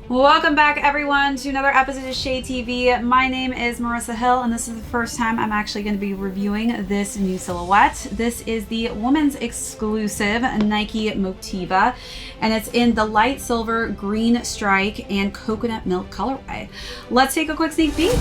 Welcome back everyone to another episode of ShadeTV. My name is Marissa Hill and this is the first time I'm actually going to be reviewing this new silhouette. This is the women's exclusive Nike Motiva and it's in the light silver, green strike, and coconut milk colorway. Let's take a quick sneak peek.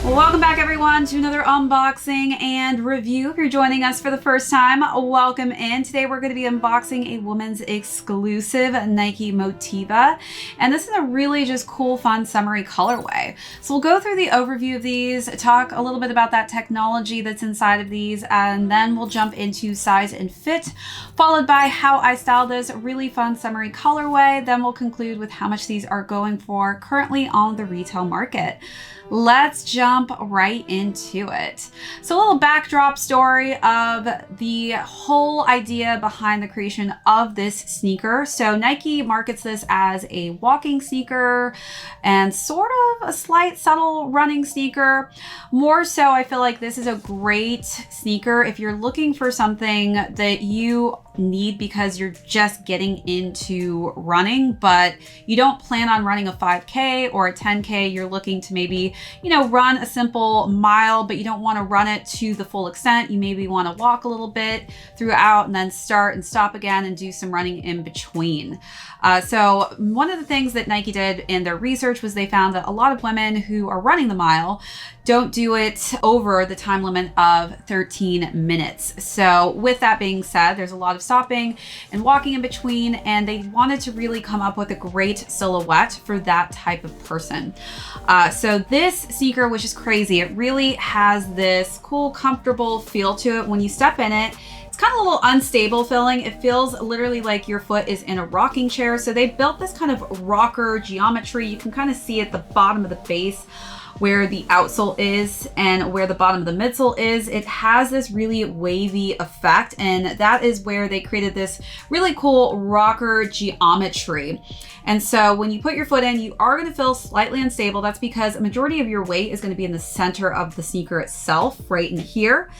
Welcome back everyone to another unboxing and review. If you're joining us for the first time, welcome in. Today we're going to be unboxing a woman's exclusive Nike Motiva, and this is a really just cool, fun, summery colorway. So we'll go through the overview of these, talk a little bit about that technology that's inside of these, and then we'll jump into size and fit, followed by how I styled this really fun summery colorway. Then we'll conclude with how much these are going for currently on the retail market. Let's jump right into it. So a little backdrop story of the whole idea behind the creation of this sneaker. So Nike markets this as a walking sneaker and sort of a slight subtle running sneaker. More so, I feel like this is a great sneaker if you're looking for something that you need because you're just getting into running, but you don't plan on running a 5K or a 10K. You're looking to maybe, run a simple mile, but you don't want to run it to the full extent. You maybe want to walk a little bit throughout and then start and stop again and do some running in between. So one of the things that Nike did in their research was they found that a lot of women who are running the mile don't do it over the time limit of 13 minutes. So with that being said, there's a lot of stopping and walking in between, and they wanted to really come up with a great silhouette for that type of person. So this sneaker, which is crazy, it really has this cool, comfortable feel to it. When you step in it, it's kind of a little unstable feeling. It feels literally like your foot is in a rocking chair. So they built this kind of rocker geometry. You can kind of see at the bottom of the base where the outsole is and where the bottom of the midsole is. It has this really wavy effect, and that is where they created this really cool rocker geometry. And so when you put your foot in, you are going to feel slightly unstable. That's because a majority of your weight is going to be in the center of the sneaker itself, right in here.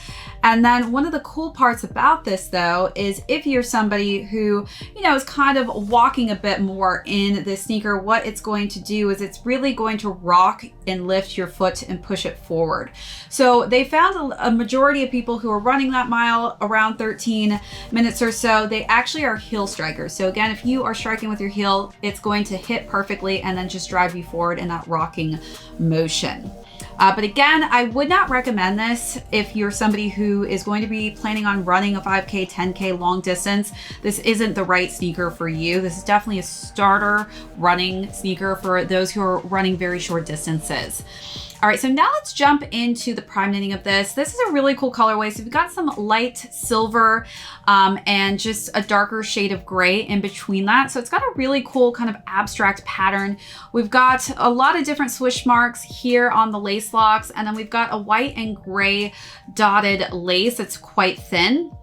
And then one of the cool parts about this though, is if you're somebody who, is kind of walking a bit more in this sneaker, what it's going to do is it's really going to rock and lift your foot and push it forward. So they found a majority of people who are running that mile around 13 minutes or so, they actually are heel strikers. So again, if you are striking with your heel, it's going to hit perfectly and then just drive you forward in that rocking motion. But again, I would not recommend this if you're somebody who is going to be planning on running a 5K, 10K long distance. This isn't the right sneaker for you. This is definitely a starter running sneaker for those who are running very short distances. All right, so now let's jump into the prime knitting of this. This is a really cool colorway. So we've got some light silver and just a darker shade of gray in between that. So it's got a really cool kind of abstract pattern. We've got a lot of different swoosh marks here on the lace locks, and then we've got a white and gray dotted lace that's quite thin.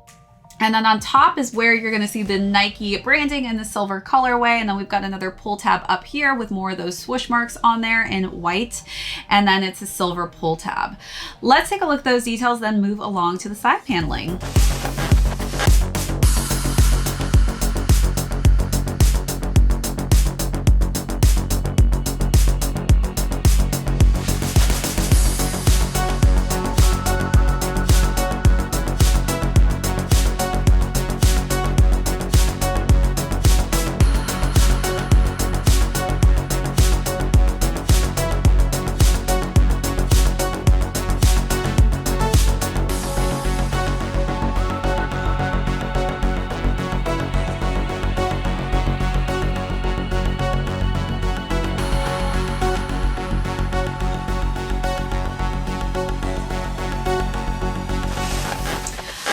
And then on top is where you're going to see the Nike branding in the silver colorway. And then we've got another pull tab up here with more of those swoosh marks on there in white. And then it's a silver pull tab. Let's take a look at those details, then move along to the side paneling.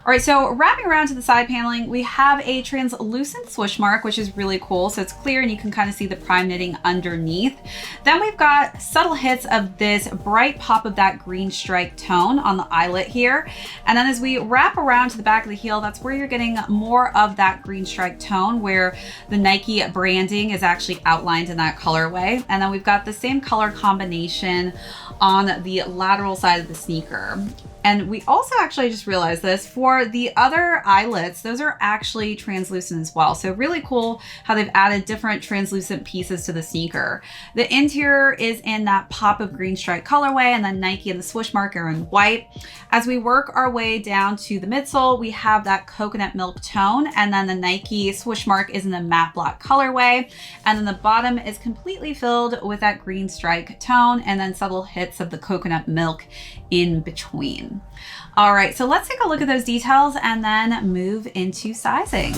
All right, so wrapping around to the side paneling, we have a translucent swoosh mark, which is really cool. So it's clear and you can kind of see the prime knitting underneath. Then we've got subtle hits of this bright pop of that green stripe tone on the eyelet here. And then as we wrap around to the back of the heel, that's where you're getting more of that green stripe tone where the Nike branding is actually outlined in that colorway. And then we've got the same color combination on the lateral side of the sneaker. And we also actually just realized this for the other eyelets, those are actually translucent as well. So really cool how they've added different translucent pieces to the sneaker. The interior is in that pop of green stripe colorway, and then Nike and the swoosh mark are in white. As we work our way down to the midsole, we have that coconut milk tone, and then the Nike swoosh mark is in the matte black colorway. And then the bottom is completely filled with that green stripe tone, and then subtle hits of the coconut milk in between. All right, so let's take a look at those details and then move into sizing.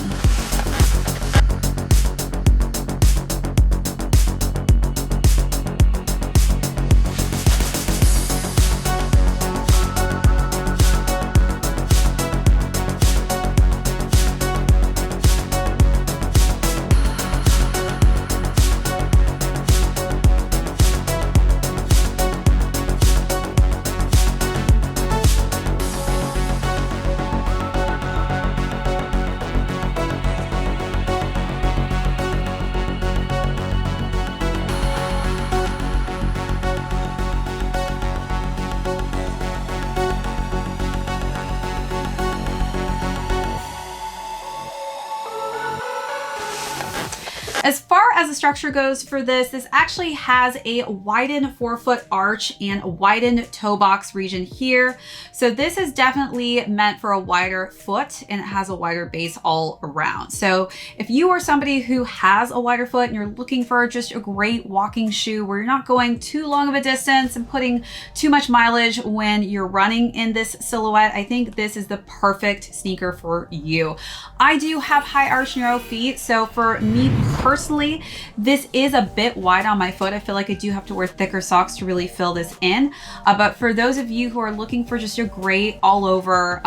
As far as the structure goes for this actually has a widened forefoot arch and a widened toe box region here. So this is definitely meant for a wider foot, and it has a wider base all around. So if you are somebody who has a wider foot and you're looking for just a great walking shoe where you're not going too long of a distance and putting too much mileage when you're running in this silhouette, I think this is the perfect sneaker for you. I do have high arch narrow feet, so for me personally, this is a bit wide on my foot. I feel like I do have to wear thicker socks to really fill this in. But for those of you who are looking for just a great all over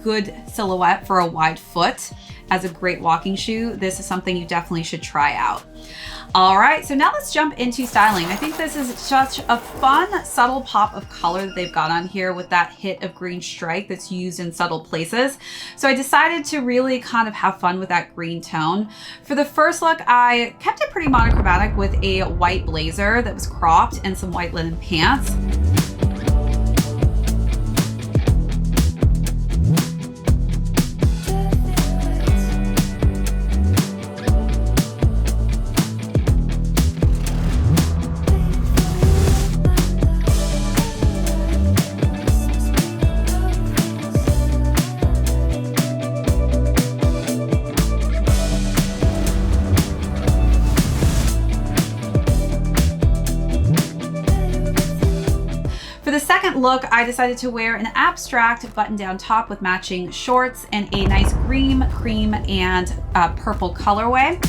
good silhouette for a wide foot as a great walking shoe, this is something you definitely should try out. All right, so now let's jump into styling. I think this is such a fun, subtle pop of color that they've got on here with that hit of green stripe that's used in subtle places. So I decided to really kind of have fun with that green tone. For the first look, I kept it pretty monochromatic with a white blazer that was cropped and some white linen pants. For the second look, I decided to wear an abstract button-down top with matching shorts and a nice green, cream, and purple colorway.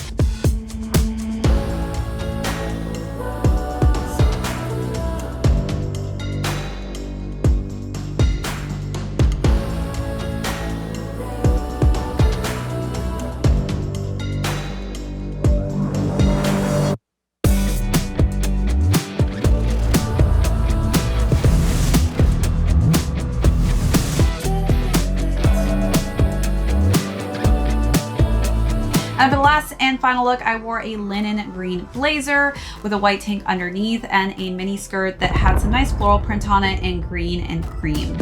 And for the last and final look, I wore a linen green blazer with a white tank underneath and a mini skirt that had some nice floral print on it in green and cream.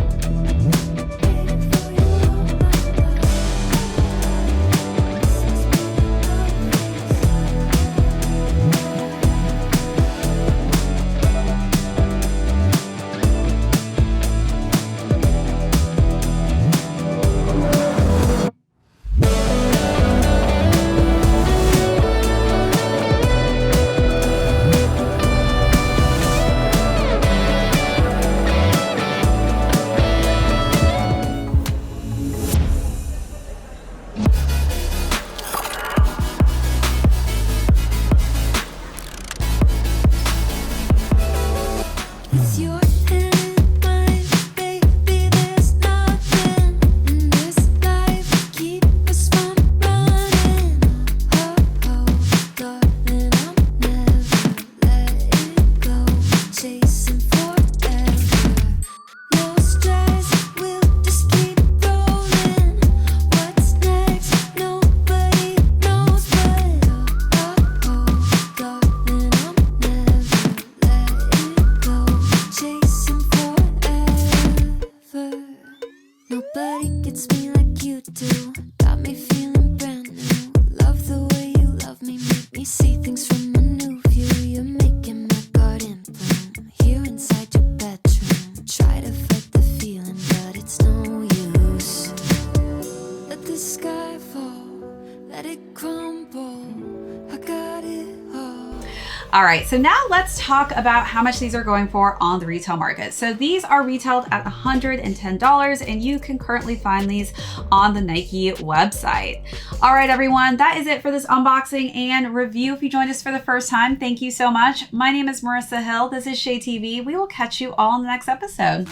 All right, so now let's talk about how much these are going for on the retail market. So these are retailed at $110, and you can currently find these on the Nike website. All right, everyone, that is it for this unboxing and review. If you joined us for the first time, thank you so much. My name is Marissa Hill. This is ShadeTV. We will catch you all in the next episode.